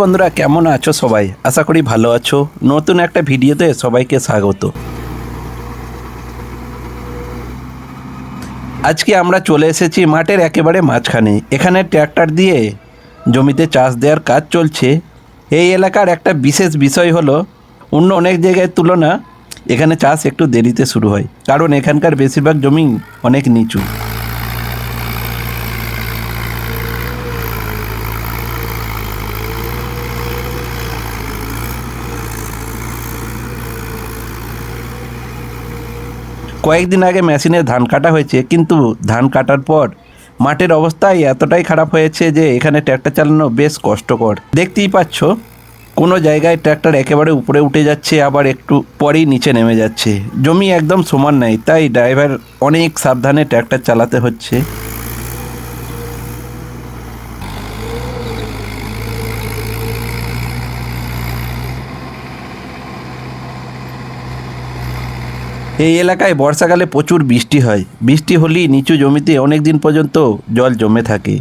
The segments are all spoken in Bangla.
বন্ধুরা, কেমন আছো সবাই? আশা করি ভালো আছো। নতুন একটা ভিডিওতে সবাইকে স্বাগত। আজকে আমরা চলে এসেছি মাঠের একেবারে মাঝখানে। এখানে ট্র্যাক্টর দিয়ে জমিতে চাষ দেওয়ার কাজ চলছে। এই এলাকার একটা বিশেষ বিষয় হলো অন্য অনেক জায়গায় তুলনা এখানে চাষ একটু দেরিতে শুরু হয়, কারণ এখানকার বেশিরভাগ জমি অনেক নিচু। কয়েকদিন আগে মেশিনে ধান কাটা হয়েছে, কিন্তু ধান কাটার পর মাঠের অবস্থাই এতটাই খারাপ হয়েছে যে এখানে ট্র্যাক্টর চালানো বেশ কষ্টকর। দেখতেই পাচ্ছ, কোনো জায়গায় ট্র্যাক্টর একেবারে উপরে উঠে যাচ্ছে, আবার একটু পরেই নিচে নেমে যাচ্ছে। জমি একদম সমান নাই, তাই ড্রাইভার অনেক সাবধানে ট্র্যাক্টর চালাতে হচ্ছে। এই এলাকায় বর্ষাকালে প্রচুর বৃষ্টি হয়। বৃষ্টি হলেই নিচু জমিতে অনেক দিন পর্যন্ত জল জমে থাকে,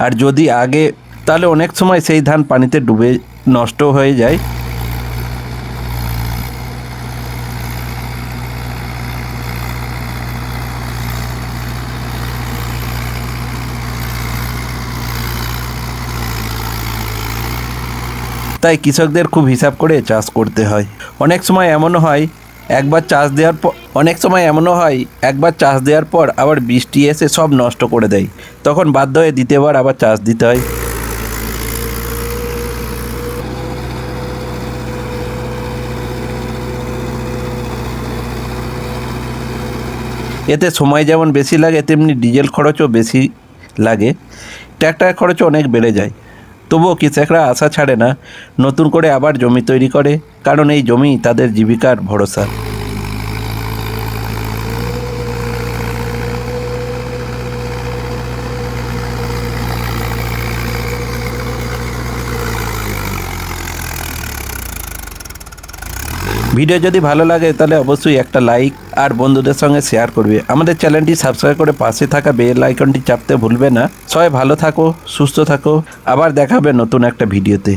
আর যদি আগে তাহলে অনেক সময় সেই ধান পানিতে ডুবে নষ্ট হয়ে যায়। তাই কৃষকদের খুব হিসাব করে চাষ করতে হয়। অনেক সময় এমনও হয় একবার চাষ দেওয়ার পর আবার বৃষ্টি এসে সব নষ্ট করে দেয়, তখন বাধ্য হয়ে দ্বিতীয়বার আবার চাষ দিতে হয়। এতে সময় যেমন বেশি লাগে, তেমনি ডিজেল খরচও বেশি লাগে। ট্র্যাক্টর খরচও অনেক বেড়ে যায়। তবুও কৃষকরা আশা ছাড়ে না, নতুন করে আবার জমি তৈরি করে, কারণ এই জমি তাদের জীবিকার ভরসা। ভিডিও যদি ভালো লাগে তাহলে অবশ্যই একটা লাইক আর বন্ধুদের সঙ্গে শেয়ার করবে। আমাদের চ্যানেলটি সাবস্ক্রাইব করে পাশে থাকা বেল আইকনটি চাপতে ভুলবে না। সবাই ভালো থাকো, সুস্থ থাকো। আবার দেখা হবে নতুন একটা ভিডিওতে।